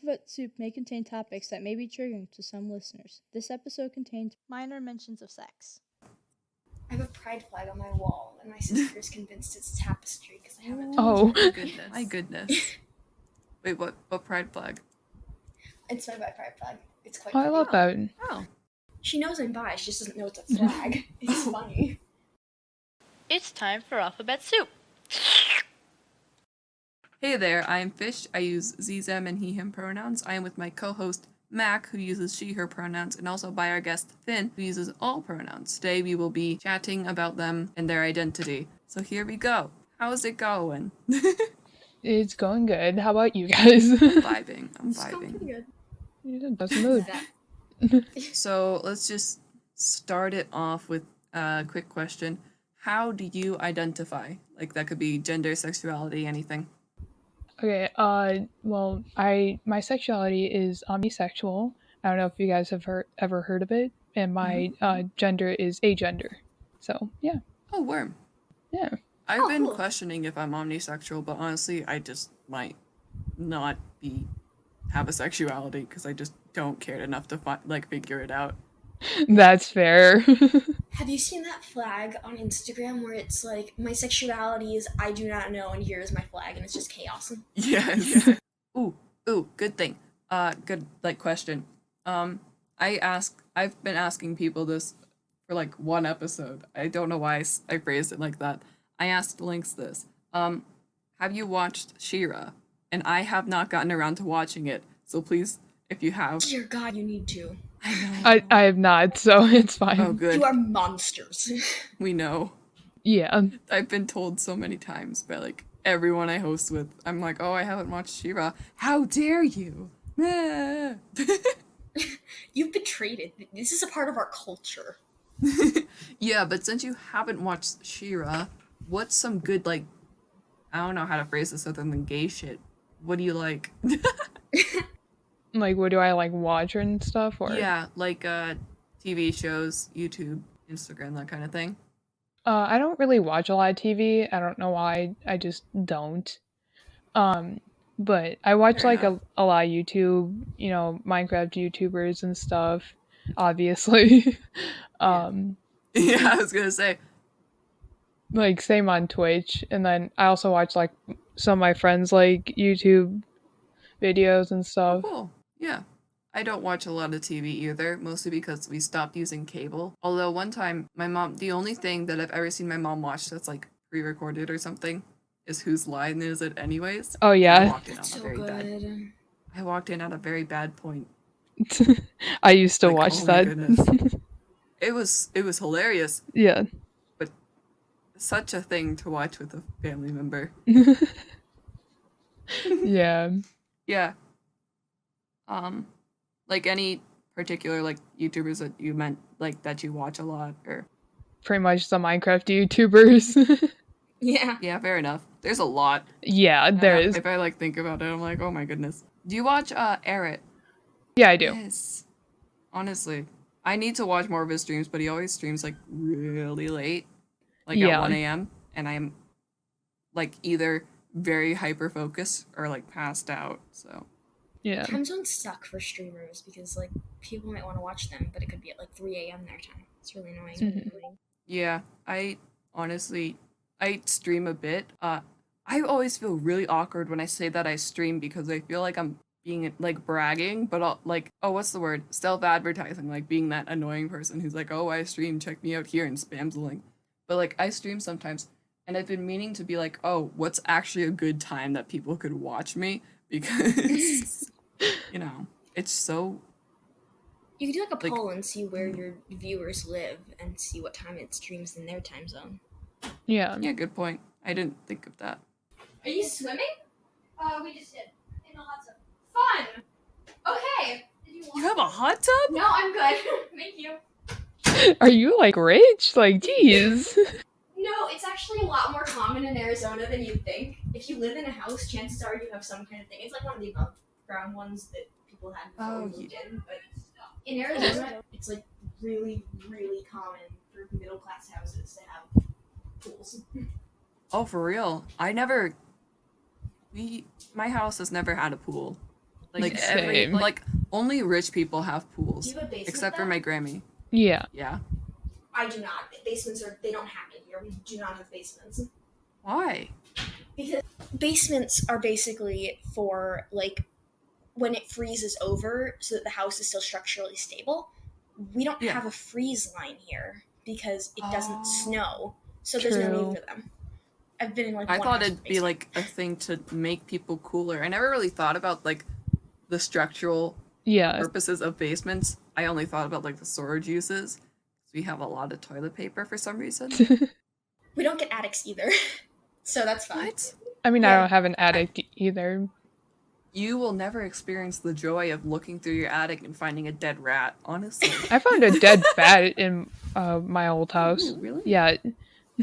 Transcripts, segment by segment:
Alphabet Soup may contain topics that may be triggering to some listeners. This episode contains minor mentions of sex. I have a pride flag on my wall, and my sister is convinced it's tapestry because I haven't. Oh, My goodness. Wait, what pride flag? It's my bi pride flag. It's quite. I funny. love that. Oh. She knows I'm bi. She just doesn't know it's a flag. It's funny. It's time for Alphabet Soup. Hey there, I am Fish. I use ze, them, and he, him pronouns. I am with my co-host, Mac, who uses she, her pronouns, and also by our guest, Finn, who uses all pronouns. Today we will be chatting about them and their identity. So here we go. How's it going? It's going good. How about you guys? I'm vibing. It's going pretty good. That's mood. So let's just start it off with a quick question. How do you identify? Like, that could be gender, sexuality, anything. Okay, well, my sexuality is omnisexual. I don't know if you guys have ever heard of it, and my gender is agender. So, yeah. Oh, worm. Yeah. I've been cool. questioning if I'm omnisexual, but honestly, I just might not have a sexuality because I just don't care enough to figure it out. That's fair. Have you seen that flag on Instagram where it's like, my sexuality is I do not know, and here is my flag, and it's just chaos? Yes. Ooh, good thing. Good question. I've been asking people this for like one episode. I don't know why I phrased it like that. I asked Lynx this. Have you watched She-Ra? And I have not gotten around to watching it. So please, if you have. Dear God, you need to. I know. I have not, so it's fine. Oh, good. You are monsters. We know. Yeah. I've been told so many times by like everyone I host with. I'm like, oh, I haven't watched She-Ra. How dare you? You've betrayed it. This is a part of our culture. Yeah, but since you haven't watched She-Ra, what's some good, like, I don't know how to phrase this other than gay shit. What do you like? Like, what do I like watch and stuff? Or Yeah, like TV shows, YouTube, Instagram, that kind of thing. I don't really watch a lot of TV. I don't know why. I just don't. But I watch Fair like enough. a lot of YouTube, Minecraft YouTubers and stuff, obviously. Yeah, I was gonna say. Like same on Twitch, and then I also watch like some of my friends like YouTube videos and stuff. Cool. Yeah. I don't watch a lot of TV either, mostly because we stopped using cable. Although one time, the only thing that I've ever seen my mom watch that's like pre-recorded or something is Whose Line Is It Anyways? Oh yeah, That's so good. I walked in at a very bad point. I used to Like, watch oh my that. goodness. It was hilarious. Yeah. Such a thing to watch with a family member. Yeah. Yeah. Like any particular like YouTubers that you meant like that you watch a lot or Pretty much the Minecraft YouTubers. Yeah. yeah, fair enough. There's a lot. Yeah, there is. If I like think about it, I'm like, oh my goodness. Do you watch Eric? Yeah, I do. Yes. Honestly, I need to watch more of his streams, but he always streams like really late, like Yeah. at 1 a.m. and I'm like either very hyper focused or like passed out. So Yeah. Time zones suck for streamers because like people might want to watch them, but it could be at like 3 a.m. their time. It's really annoying. Mhm. yeah, I stream a bit. I always feel really awkward when I say that I stream because I feel like I'm being like bragging, but like, oh, what's the word? Self-advertising, like being that annoying person who's like, oh, I stream, check me out here, and spams the link. But like, I stream sometimes, and I've been meaning to be like, oh, what's actually a good time that people could watch me because it's so. You could do like a Like- poll and see where your viewers live and see what time it streams in their time zone. Yeah. Yeah, good point. I didn't think of that. Are you swimming? We just did. In a hot tub. Fun! Okay. Did you want You have a hot tub? No, I'm good. Thank you. Are you like rich? Like, geez. No, it's actually a lot more common in Arizona than you'd think. If you live in a house, chances are you have some kind of thing. It's like one of the above ground ones that people had before we moved in. But in Arizona, it's like really, really common for middle class houses to have pools. Oh, for real? My house has never had a pool. Like Same. like only rich people have pools, Do you have a basement? except for then? my Grammy. Yeah. Yeah. I do not. Basements they don't have it here. We do not have basements. Why? Because basements are basically for like when it freezes over so that the house is still structurally stable. We don't Yeah. have a freeze line here because it doesn't Oh. snow. So there's no True. need for them. I've been in like I one thought house it'd with be basement. like a thing to make people cooler. I never really thought about like the structural Yeah. purposes of basements. I only thought about like the storage uses. We have a lot of toilet paper for some reason. We don't get attics either. So that's fine. What? I mean, I Yeah. don't have an attic either. You will never experience the joy of looking through your attic and finding a dead rat, honestly. I found a dead bat in my old house. Ooh, really? Yeah.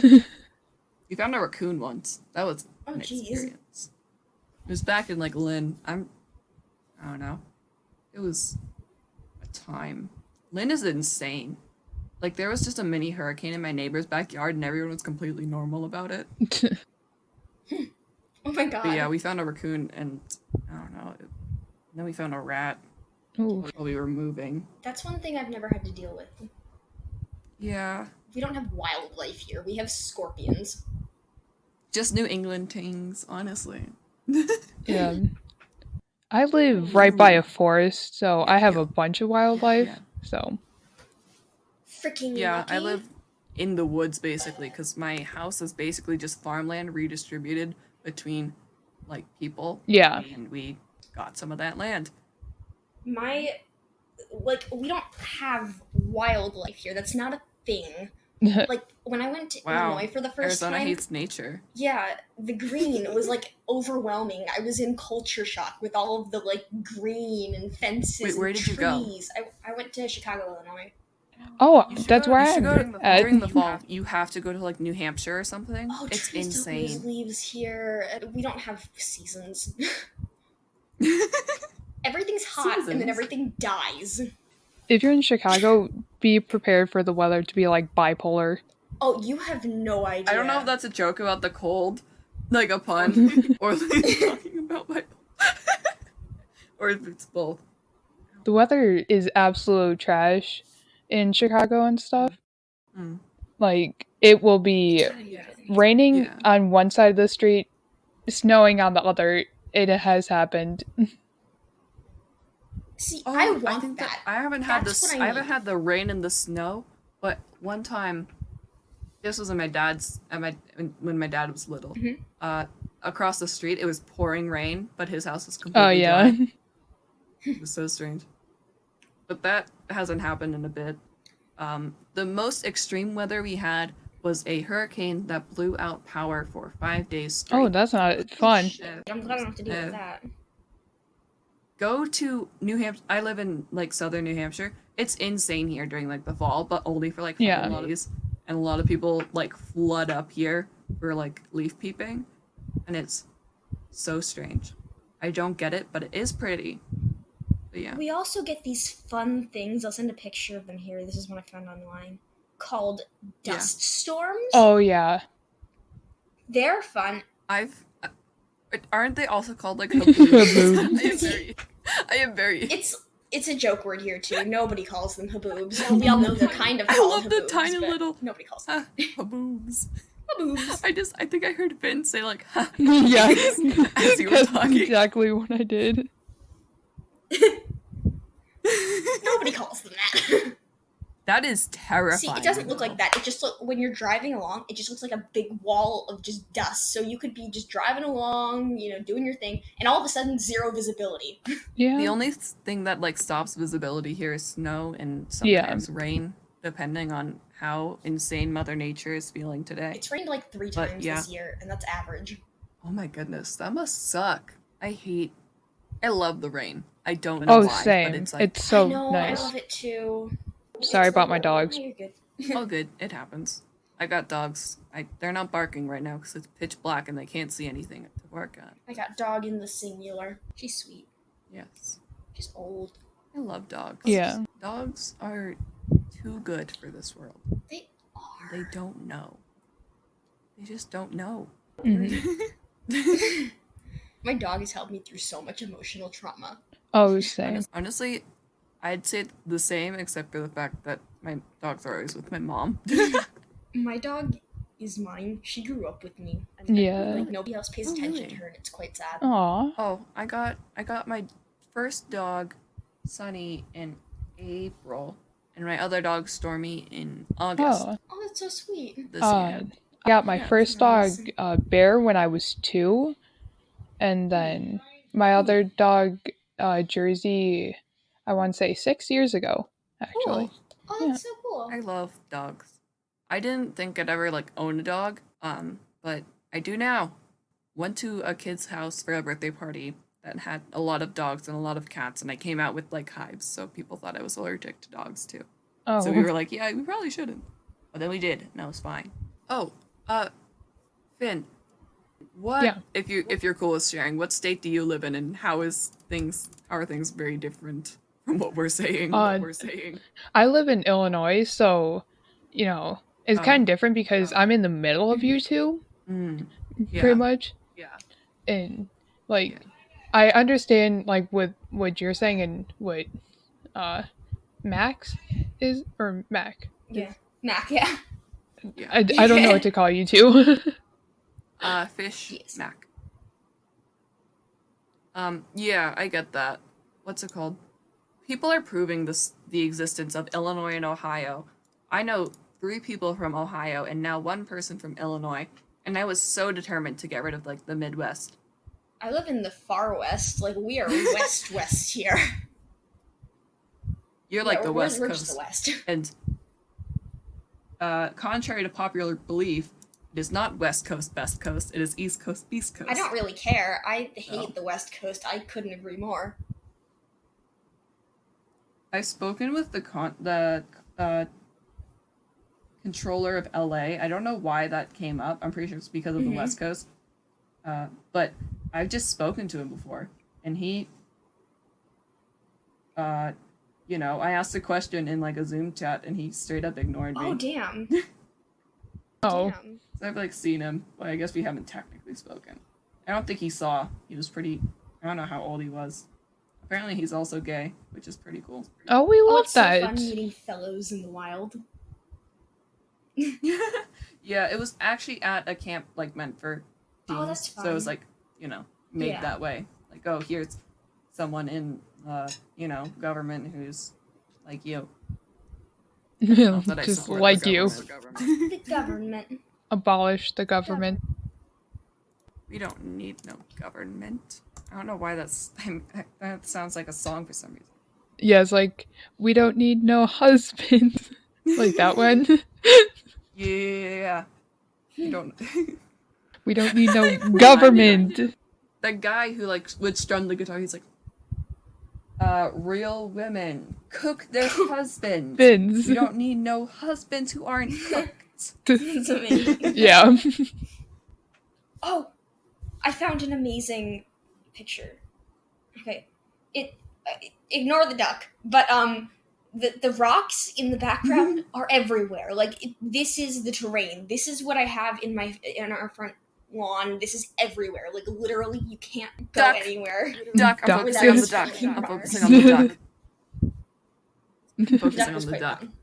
We found a raccoon once. That was Oh, an jeez. experience. It was back in like Lynn. I don't know. It was a time. Lynn is insane. Like there was just a mini hurricane in my neighbor's backyard and everyone was completely normal about it. Oh my god. But yeah, we found a raccoon and I don't know. Then we found a rat Ooh. while we were moving. That's one thing I've never had to deal with. Yeah. We don't have wildlife here. We have scorpions. Just New England things, honestly. Yeah. I live right by a forest, so I have a bunch of wildlife. Yeah. So Freaking Yeah, lucky. I live in the woods basically because my house is basically just farmland redistributed between like people. yeah. And we got some of that land. We don't have wildlife here. That's not a thing. Like when I went to Wow. Illinois for the first Arizona time, hates nature. yeah, the green was like overwhelming. I was in culture shock with all of the like green and fences. Wait, where and did you go? trees. I went to Chicago, Illinois. Oh, You should that's go- where you I should am. go during the fall. You have to go to like New Hampshire or something. Oh, It's trees don't lose insane. leaves here. We don't have seasons. Everything's hot and then Seasons? everything dies. If you're in Chicago, be prepared for the weather to be like bipolar. Oh, you have no idea. I don't know if that's a joke about the cold, like a pun, or like talking about my, or if it's both. The weather is absolute trash in Chicago and stuff. Mm. Like it will be raining Yeah. on one side of the street, snowing on the other. It has happened. See, Oh, I want think that. I haven't had That's this. what I I haven't need. had the rain and the snow, but one time, this was in my dad's. When my dad was little. Mhm. Across the street, it was pouring rain, but his house was completely Oh yeah. dry. It was so strange. But that hasn't happened in a bit. The most extreme weather we had was a hurricane that blew out power for 5 days straight. Oh, that's not fun. I'm glad I don't have to deal Uh, with that. Go to New Hampshire. I live in like southern New Hampshire. It's insane here during like the fall, but only for like 5 Yeah. days. And a lot of people like flood up here for like leaf peeping, and it's so strange. I don't get it, but it is pretty. But yeah. We also get these fun things. I'll send a picture of them here. This is one I found online. Called Yeah. dust storms. Oh yeah. They're fun. Aren't they also called like haboobs? Haboobs. I am very. It's a joke word here too. Nobody calls them haboobs. We all know they're kind of I called love the haboobs, tiny but little- Nobody calls them haboobs. haboobs. I think I heard Finn say like, ha, Yeah. as you were That's talking. exactly what I did. Nobody calls them that. That is terrifying. See, it doesn't look though. like that. It just when you're driving along, it just looks like a big wall of just dust. So you could be just driving along, doing your thing, and all of a sudden zero visibility. Yeah. The only thing that like stops visibility here is snow and Yeah. sometimes rain, depending on how insane Mother Nature is feeling today. It's rained like 3 But, times yeah. this year, and that's average. Oh my goodness, that must suck. I love the rain. I don't know Oh, why, same. but it's like, It's so I know, nice. I love it too. Sorry It's about like, my dogs. oh, you're good. oh good, it happens. I got dogs. They're not barking right now because it's pitch black and they can't see anything to bark at. I got dog in the singular. She's sweet. Yes, She's old. I love dogs. Yeah. Dogs are too good for this world. They are. They don't know. They just don't know. Mhm. My dog has helped me through so much emotional trauma. Oh, same. Honestly, I'd say the same, except for the fact that my dogs are always with my mom. My dog is mine. She grew up with me. And Yeah. like nobody else pays Oh, attention really? to her, and it's quite sad. Aw. Oh, I got my first dog, Sunny, in April, and my other dog, Stormy, in August Oh. Oh, that's so sweet. this year. I got my Yeah, first dog, nice. Bear, when I was 2, and then my other dog, Jersey, I want to say 6 years ago, actually. Cool. Oh, that's so cool. I love dogs. I didn't think I'd ever like own a dog, but I do now. Went to a kid's house for a birthday party that had a lot of dogs and a lot of cats, and I came out with like hives, so people thought I was allergic to dogs too. Oh. So we were like, yeah, we probably shouldn't. But then we did, and I was fine. Oh, Finn, what Yeah. if you're cool with sharing, what state do you live in, and how are things very different from what we're saying? I live in Illinois, so, you know, it's kind of different because I'm in the middle of you two, pretty much. Yeah. And, like, I understand, like, with what you're saying and what, Max is, or Mac. Yeah. Mac, yeah. Yeah. I don't know what to call you two. Fish, Yes. Mac. Yeah, I get that. What's it called? People are proving the existence of Illinois and Ohio. I know 3 people from Ohio and now 1 person from Illinois, and I was so determined to get rid of like the Midwest. I live in the far west. Like, we are west here. You're like the West we're Coast. just the west. And contrary to popular belief, it is not West Coast, Best Coast. It is East Coast, East Coast. I don't really care. I hate the West Coast. I couldn't agree more. I've spoken with the controller of LA. I don't know why that came up. I'm pretty sure it's because of the West Coast. But I've just spoken to him before, and he, you know, I asked a question in like a Zoom chat, and he straight up ignored me. Oh, damn. Oh. Damn. So I've like seen him, but I guess we haven't technically spoken. I don't think he saw. He was pretty. I don't know how old he was. Apparently, he's also gay, which is pretty cool. Oh, we Oh, love it's that. so fun meeting fellows in the wild. Yeah, it was actually at a camp like meant for teens. Oh, that's So it was fun. like, you know, made Yeah. that way. Like, oh, here's someone in you know, government who's like you. Not that I Just support like the you. government. The government. Abolish the government. We don't need no government. I don't know why that sounds like a song for some reason. Yeah, it's like, we don't need no husband. Like that one. Yeah. You don't. We don't need no government. That guy who like would strum the guitar, he's like, real women cook their husbands. Bins. We don't need no husbands who aren't cooked. That's amazing. Yeah. Oh, I found an amazing picture. Okay, ignore the duck, but the rocks in the background are everywhere. Like this is the terrain. This is what I have in our front lawn. This is everywhere. Like literally, you can't go Duck. anywhere. Duck. I'm Duck. focusing on the duck. Duck. I'm focusing on the duck. Duck Focusing was on the quite duck. fun.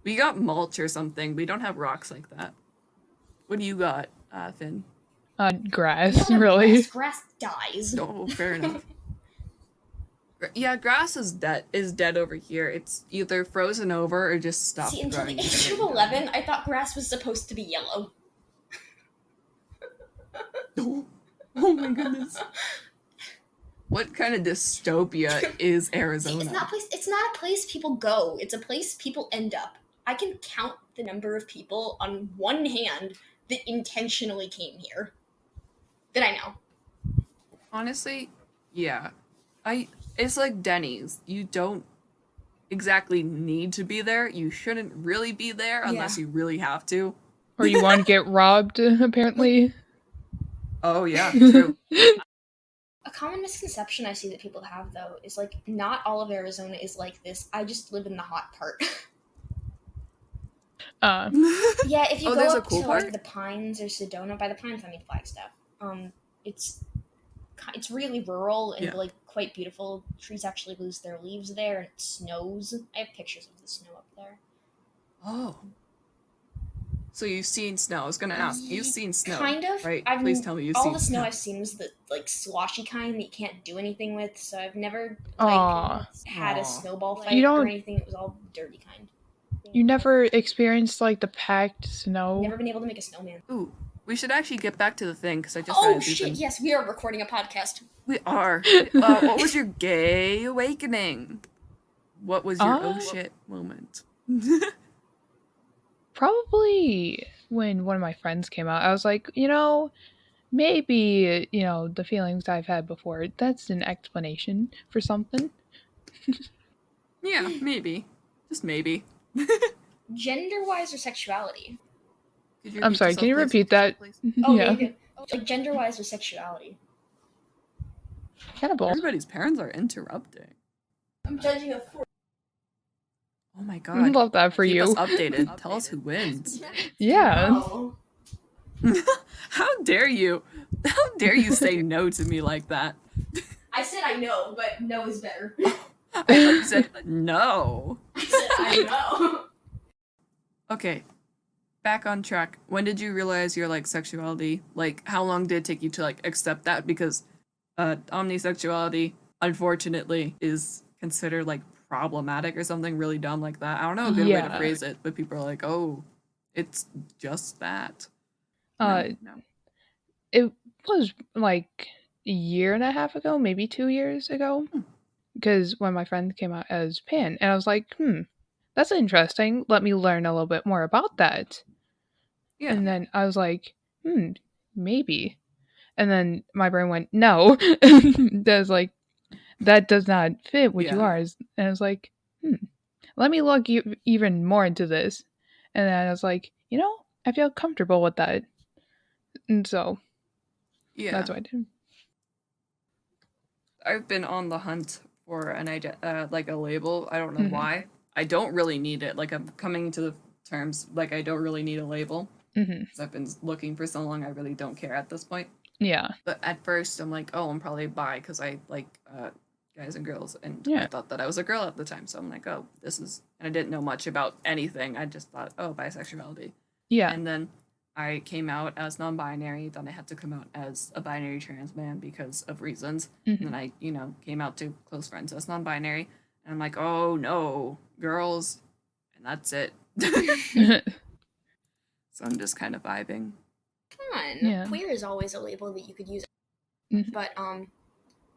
We got mulch or something. We don't have rocks like that. What do you got, Finn? Grass, really. Grass dies. Oh, fair enough. Yeah, grass is dead over here. It's either frozen over or just stopped See, until growing. the age of 11, I thought grass was supposed to be yellow. Oh my goodness. What kind of dystopia is See, Arizona? it's not a place people go. It's a place people end up. I can count the number of people on one hand that intentionally came here. That I know. Honestly, yeah. It's like Denny's. You don't exactly need to be there. You shouldn't really be there unless you really have to. Or you want to get robbed, apparently. Oh yeah, true. A common misconception I see that people have, though, is like, not all of Arizona is like this. I just live in the hot part. Yeah, if you go there's a up cool to part? like the Pines or Sedona, by the Pines I mean Flagstaff. It's it's really rural and Yeah. like quite beautiful. Trees actually lose their leaves there, and it snows. I have pictures of the snow up there. Oh. So you've seen snow. I was gonna ask. You've seen snow, Kind of. right? I've Please tell me you've all seen the snow I've seen is the like sloshy kind that you can't do anything with. So I've never Aw. had Aw. a snowball fight You or don't- anything. It was all dirty kind. You never experienced like the packed snow? Never been able to make a snowman. Ooh, we should actually get back to the thing because I just Oh realized we've shit! been- Yes, we are recording a podcast. We are. What was your gay awakening? What was your oh shit moment? Probably when one of my friends came out. I was like, maybe, the feelings I've had before, that's an explanation for something. Yeah, maybe. Just maybe. Gender-wise or sexuality? Could you I'm repeat sorry, yourself, can you please? repeat that? Oh Yeah. yeah. Like gender-wise or sexuality? Kind of both. Everybody's parents are interrupting. I'm judging a 4. Oh my I god. love that for Keep you. us updated. Tell us who wins. Yeah. No. How dare you? How dare you say no to me like that? I said I know, but no is better. I thought you said no. I said I know. Okay. Back on track. When did you realize your like sexuality? Like how long did it take you to like accept that? Because omnisexuality unfortunately is considered like problematic or something really dumb like that. I don't know a good way to Yeah. phrase it, but people are like, "Oh, it's just that." No. It was like a year and a half ago, maybe 2 years ago. Because when my friend came out as pan, and I was like, that's interesting. Let me learn a little bit more about that. Yeah. And then I was like, maybe. And then my brain went, no. That's like, that does not fit what you are. And I was like, let me look even more into this. And then I was like, I feel comfortable with that. And so, that's what I did. I've been on the hunt for an like a label. I don't know why. I don't really need it. Like I'm coming to the terms like I don't really need a label. Because I've been looking for so long. I really don't care at this point. Yeah. But at first I'm like, oh, I'm probably bi because I like guys and girls, and Yeah. I thought that I was a girl at the time. So I'm like, oh, this is, and I didn't know much about anything. I just thought, oh, bisexuality. Yeah. And then I came out as non-binary. Then I had to come out as a binary trans man because of reasons. And then I, came out to close friends as non-binary. And I'm like, oh no, girls, and that's it. So I'm just kind of vibing. Fun. Yeah. Queer is always a label that you could use, but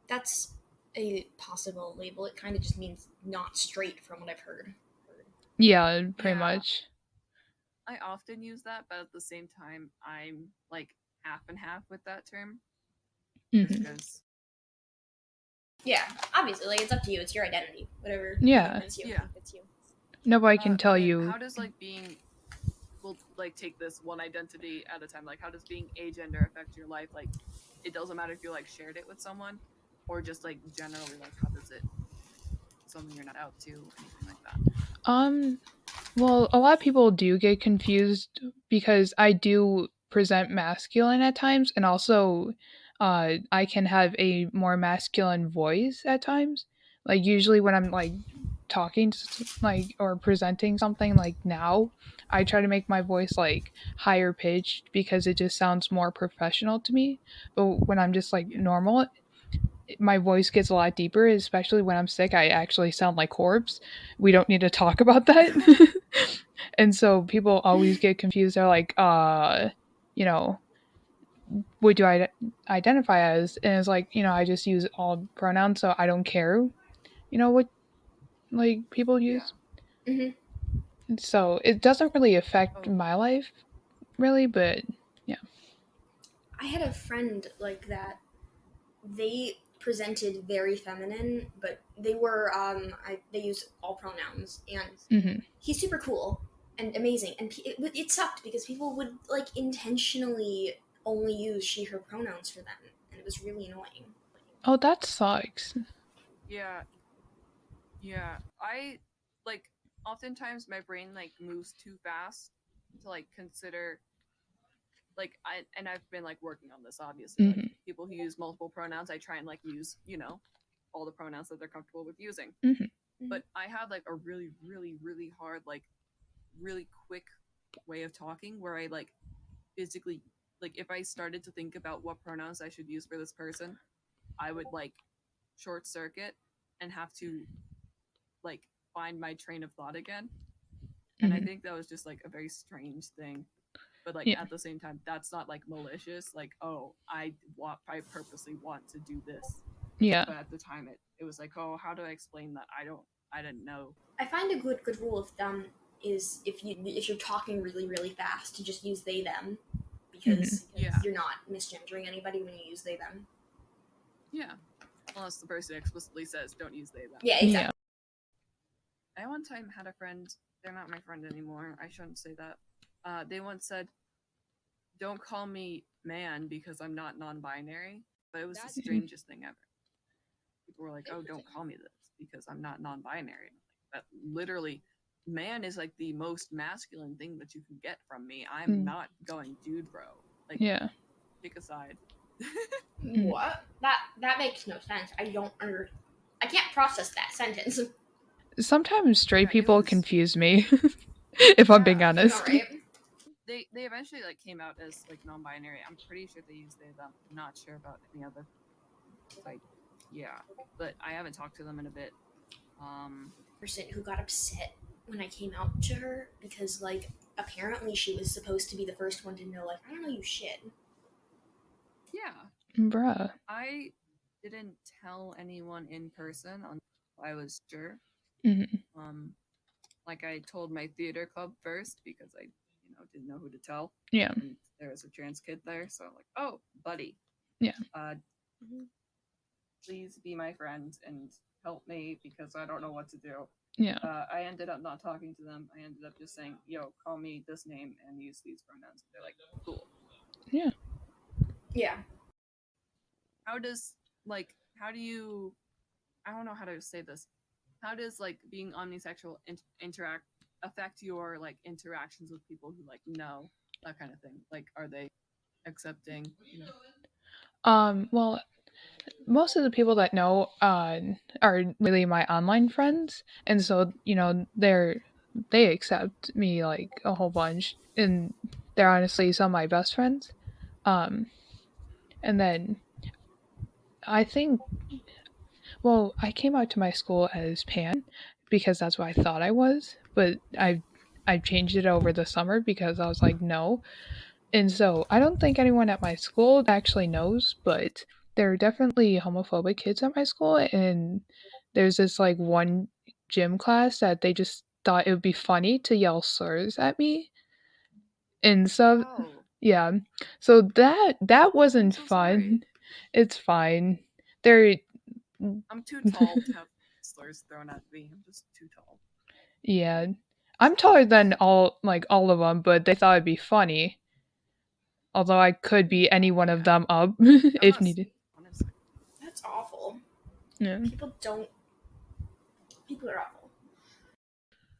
that's a possible label. It kind of just means not straight, from what I've heard. Yeah, pretty much. I often use that, but at the same time, I'm like half and half with that term. Because yeah, obviously, like it's up to you. It's your identity, whatever. Yeah. Fits you. Fits you. Nobody can tell you. How does like being, we'll like take this one identity at a time. Like how does being agender affect your life? Like it doesn't matter if you like shared it with someone, or just like generally like how does it something you're not out to, anything like that? Well, a lot of people do get confused because I do present masculine at times, and also I can have a more masculine voice at times. Like usually when I'm like talking like or presenting something like now, I try to make my voice like higher pitched because it just sounds more professional to me. But when I'm just like normal, my voice gets a lot deeper, especially when I'm sick. I actually sound like corpse. We don't need to talk about that. And so people always get confused. They're like, what do I identify as? And it's like, I just use all pronouns, so I don't care, what like people use. So it doesn't really affect my life, really, but yeah. I had a friend like that. They presented very feminine, but they were they used all pronouns, and he's super cool and amazing. And it sucked because people would like intentionally only use she her pronouns for them, and it was really annoying. Oh, that sucks. Yeah. I like oftentimes my brain like moves too fast to like consider like I've been like working on this obviously. Like Mhm. people who use multiple pronouns, I try and like use, all the pronouns that they're comfortable with using. Mhm. But I had like a really, really, really hard, like really quick way of talking where I like physically, like if I started to think about what pronouns I should use for this person, I would like short circuit and have to like find my train of thought again. And I Mhm. think that was just like a very strange thing. But like Yeah. at the same time, that's not like malicious. Like, oh, I purposely want to do this. Yeah. But at the time, it was like, oh, how do I explain that? I didn't know. I find a good rule of thumb is if you're talking really really fast to just use they them, because Yeah. you're not misgendering anybody when you use they them. Yeah. Unless the person explicitly says, don't use they them. Yeah, exactly. Yeah. I one time had a friend, they're not my friend anymore, I shouldn't say that. They once said, don't call me man because I'm not non-binary. But it was the strangest thing ever. People were like, oh, don't call me this because I'm not non-binary. That literally, man is like the most masculine thing that you can get from me. I'm not going dude bro. Like, Yeah. pick a side. What? That makes no sense. I can't process that sentence. Sometimes straight Yeah, it people was- confuse me, if I'm being Yeah, honest. All right. They eventually like came out as like non-binary. I'm pretty sure they used they them. I'm not sure about any other. Like, yeah, but I haven't talked to them in a bit. Person who got upset when I came out to her because like apparently she was supposed to be the first one to know, like, I don't know you shit. Yeah, Bruh. I didn't tell anyone in person until I was sure. Mhm. Like I told my theater club first because I, didn't know who to tell. Yeah. And there was a trans kid there, so I'm like, oh, buddy. Yeah. Please be my friend and help me because I don't know what to do. Yeah. I ended up not talking to them. I ended up just saying, yo, call me this name and use these pronouns. They're like, cool. Yeah. Yeah. How do you, I don't know how to say this. How does like being omnisexual affect your like interactions with people who like know that kind of thing? Like, are they accepting? Well, most of the people that know are really my online friends, and so they accept me like a whole bunch, and they're honestly some of my best friends. And then I think, well, I came out to my school as pan because that's what I thought I was, but I changed it over the summer because I was like no. And so I don't think anyone at my school actually knows, but there are definitely homophobic kids at my school, and there's this like one gym class that they just thought it would be funny to yell slurs at me. And so Oh, yeah. So that wasn't so fun. sorry. It's fine. They're I'm too tall to have slurs thrown at me. I'm just too tall. yeah. I'm taller than all of them, but they thought it'd be funny. Although I could be any one of them up if needed. Honestly. That's awful. Yeah. People are awful.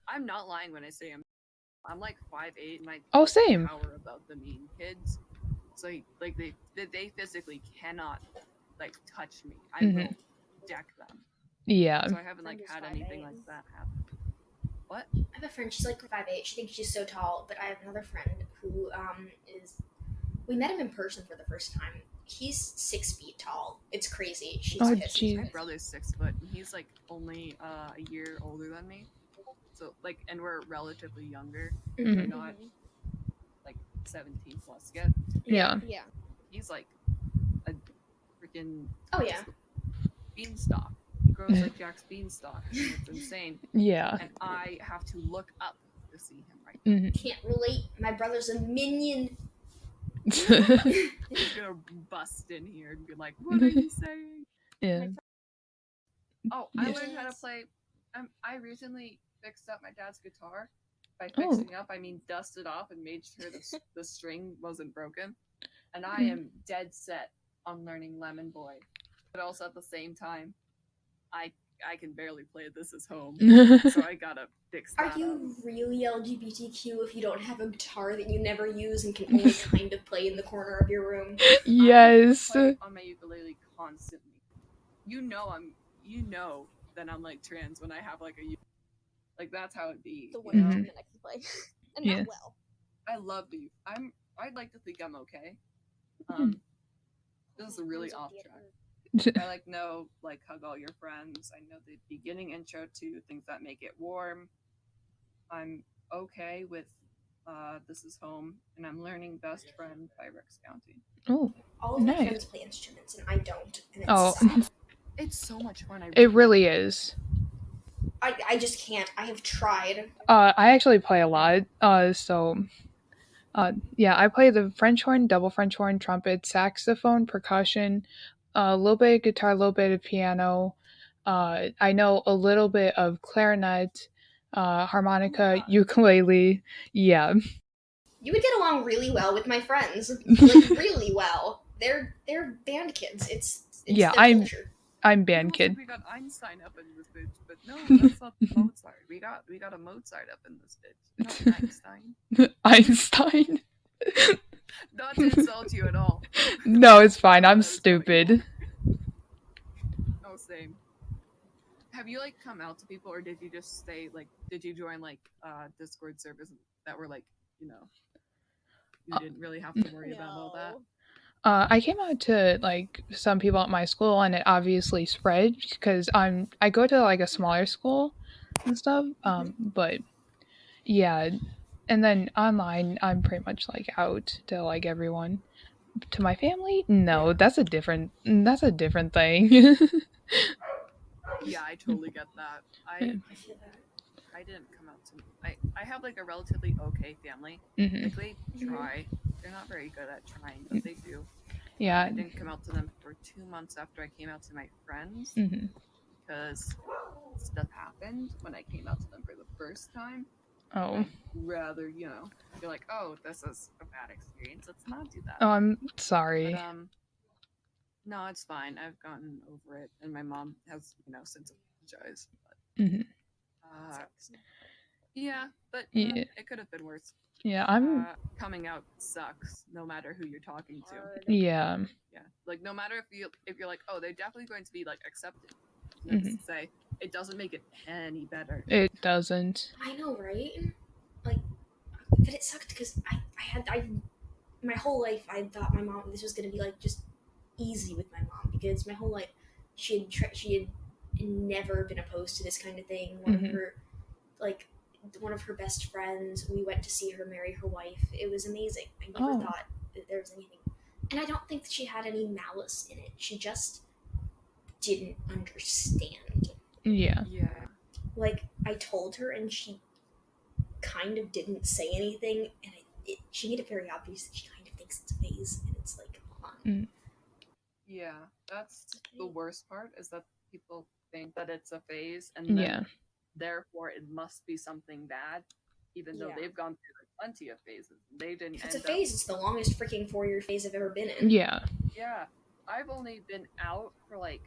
I'm not lying when I say I'm like 5'8" and I Same. power about the mean kids. So like they physically cannot like touch me. I will deck them. Yeah. So I haven't like had anything like that happen. What? I have a friend, she's like 5'8". She thinks she's so tall, but I have another friend who we met him in person for the first time. He's 6 feet tall. It's crazy. She's pissed. Jeez. My brother's 6 foot and he's like only a year older than me. So like, and we're relatively younger. We're not like 17 plus yet. Yeah. Yeah. He's like a freaking Oh yeah. beanstalk. He grows like Jack's beanstalk. And it's insane. Yeah. And I have to look up to see him right now. Mhm. Can't relate. My brother's a minion. He's gonna bust in here and be like, "What are you saying?" Yeah. Oh, I Yes. learned how to play. I recently fixed up my dad's guitar. By fixing up, I mean dusted off and made sure the string wasn't broken. And I am dead set on learning Lemon Boy. But also at the same time, I I can barely play This Is Home, so I gotta fix that. Are you really LGBTQ if you don't have a guitar that you never use and can only kind of play in the corner of your room? Yes. I play on my ukulele constantly. You know that I'm like trans when I have like a like that's how it be. The You one know? that I can play, and Yeah. not well. I love the. I'd like to think I'm okay. This is a really off track. I know hug all your friends. I know the beginning intro to things that make it warm. I'm okay with This Is Home, and I'm learning Best Friend by Rex County. Oh, All of my nice. friends play instruments, and I don't. And it's Oh. sad. It's so much fun. It really is. I just can't. I have tried. I actually play a lot. Yeah, I play the French horn, double French horn, trumpet, saxophone, percussion, a little bit of guitar, a little bit of piano. I know a little bit of clarinet, harmonica, ukulele. Yeah. You would get along really well with my friends, like really well. They're band kids. It's Yeah, their culture. I'm band kid. We got Einstein up in this bitch, but no, that's not Mozart. We got a Mozart up in this bitch, not Einstein. Einstein. Not to insult you at all. No, it's fine. I'm stupid. Oh, same. Have you come out to people, or did you just stay did you join Discord servers that were you didn't really have to worry about all that? I came out to some people at my school, and it obviously spread because I go to a smaller school and stuff. But yeah, and then online I'm pretty much out to everyone. To my family, no, that's a different thing. Yeah, I totally get that. I didn't come out to. I have a relatively okay family. Mm-hmm. They try. They're not very good at trying, but they do. Yeah. I didn't come out to them for 2 months after I came out to my friends because stuff happened when I came out to them for the first time. Oh. I'd rather be like, oh, this is a bad experience. Let's not do that. Oh, I'm sorry. But, no, it's fine. I've gotten over it, and my mom has since apologized. But, yeah, but it could have been worse. Yeah, coming out sucks no matter who you're talking to. Yeah. Yeah. No matter if you're oh, they're definitely going to be accepted. Let's say it doesn't make it any better. It doesn't. I know, right? But it sucked because I my whole life I thought my mom this was gonna be just easy with my mom because my whole life she had never been opposed to this kind of thing. One of her best friends, we went to see her marry her wife. It was amazing. I never thought that there was anything. And I don't think that she had any malice in it. She just didn't understand. Yeah. Yeah. I told her and she kind of didn't say anything. And she made it very obvious that she kind of thinks it's a phase. And it's fun. Yeah, that's the worst part is that people think that it's a phase and then therefore it must be something bad, even though they've gone through plenty of phases. They didn't. If it's a phase, it's the longest freaking 4-year phase I've ever been in. Yeah. Yeah, I've only been out for a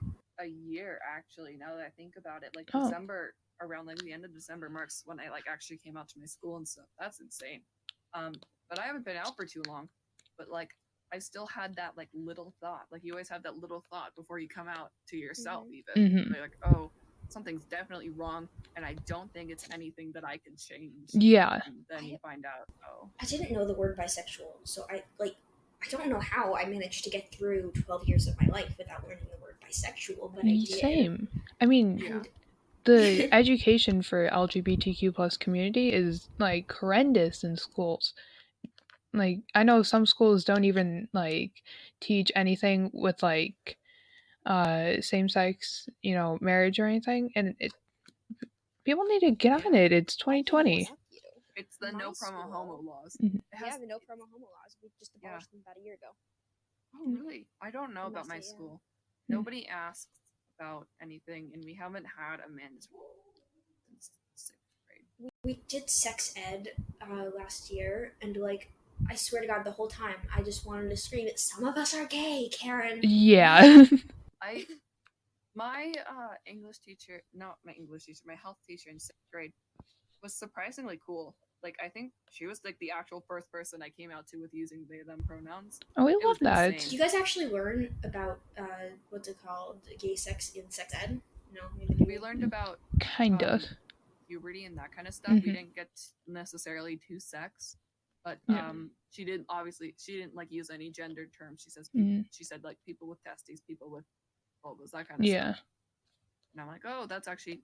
year actually. Now that I think about it, December, around the end of December marks when I actually came out to my school and stuff. That's insane. But I haven't been out for too long. But I still had that little thought. You always have that little thought before you come out to yourself. Even you're oh, something's definitely wrong, and I don't think it's anything that I can change. Yeah. And then you find out, I didn't know the word bisexual, so I don't know how I managed to get through 12 years of my life without learning the word bisexual, but I did. Same. I mean, the education for LGBTQ plus community is horrendous in schools. I know some schools don't even teach anything with same sex marriage or anything, and people need to get on it. It's 2020. It's the no promo homo laws. The no promo homo laws. We just abolished them about a year ago. Oh, really? I don't know about my school. Nobody asked about anything, and we haven't had a mandatory since 6th grade. We did sex ed last year, and I swear to God, the whole time I just wanted to scream, "Some of us are gay, Karen." Yeah. My English teacher, not my English teacher, my health teacher in 6th grade was surprisingly cool. Like, I think she was like the actual first person I came out to with using they them pronouns. Oh, we It love was that. Did insane. you guys actually learn about what's it called, gay sex in sex ed? No, maybe We learned about Kinda. puberty and that kind of stuff. We Mhm. didn't get necessarily to sex, but Yeah. she didn't like use any gendered terms. She says she said like people with testes, people with vulvas, that kind of Yeah. stuff. And I'm like, oh, that's actually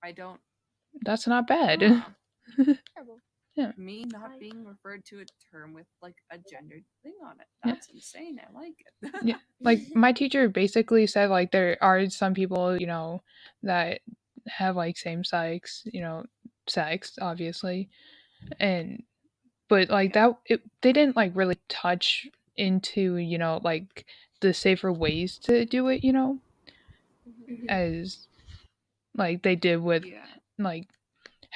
I don't That's not bad. Terrible. me not being referred to a term with like a gendered thing on it. Yeah. That's insane. I like it. Yeah. Like my teacher basically said like there are some people, you know, that have like same sex, you know, sex obviously. And but like they didn't like really touch into, you know, like the safer ways to do it, you know, as like they did with Yeah. like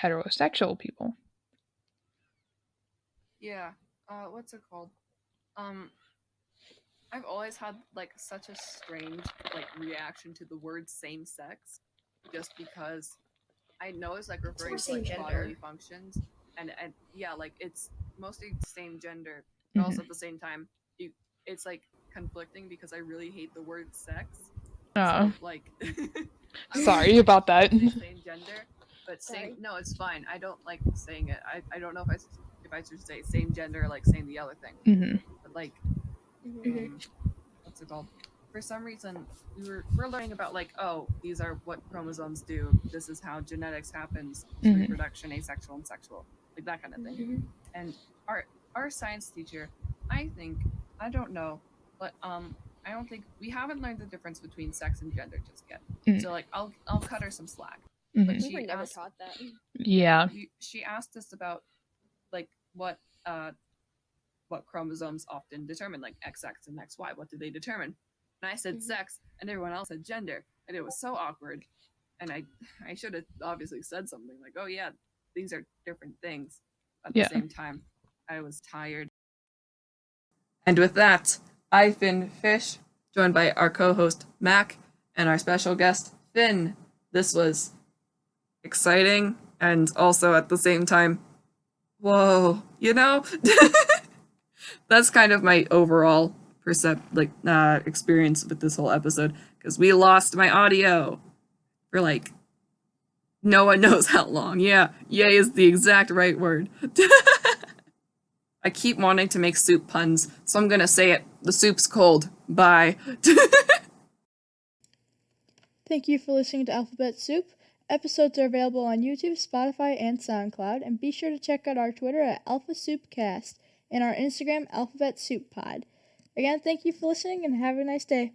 heterosexual people. Yeah. What's it called? I've always had like such a strange like reaction to the word same sex, just because I know it's like referring to same like gender. bodily functions, and yeah, like it's mostly same gender, but also at the same time, it's like conflicting because I really hate the word sex. Oh, So like, sorry about that. Same gender, but Sorry. same. No, it's fine. I don't like saying it. I don't know if I should say same gender, like saying the other thing, but like, what's it called? For some reason, we're learning about like, oh, these are what chromosomes do. This is how genetics happens, reproduction, asexual and sexual, like that kind of thing. And our science teacher, I don't know, but I don't think we haven't learned the difference between sex and gender just yet. So like, I'll cut her some slack. But We she were never asked, taught that. Yeah. she asked us about like what chromosomes often determine, like XX and XY. What do they determine? And I said sex, and everyone else said gender, and it was so awkward. And I should have obviously said something like, "Oh yeah, these are different things." At the same time, I was tired. And with that, I've been Fish, joined by our co-host Mac and our special guest Finn. This was exciting and also at the same time, whoa, you know. That's kind of my overall experience with this whole episode, because we lost my audio for like no one knows how long. Yeah, yay is the exact right word. I keep wanting to make soup puns, so I'm gonna say it. The soup's cold. Bye. Thank you for listening to Alphabet Soup. Episodes are available on YouTube, Spotify, and SoundCloud, and be sure to check out our Twitter at AlphaSoupCast and our Instagram, Alphabet Soup Pod. Again, thank you for listening and have a nice day.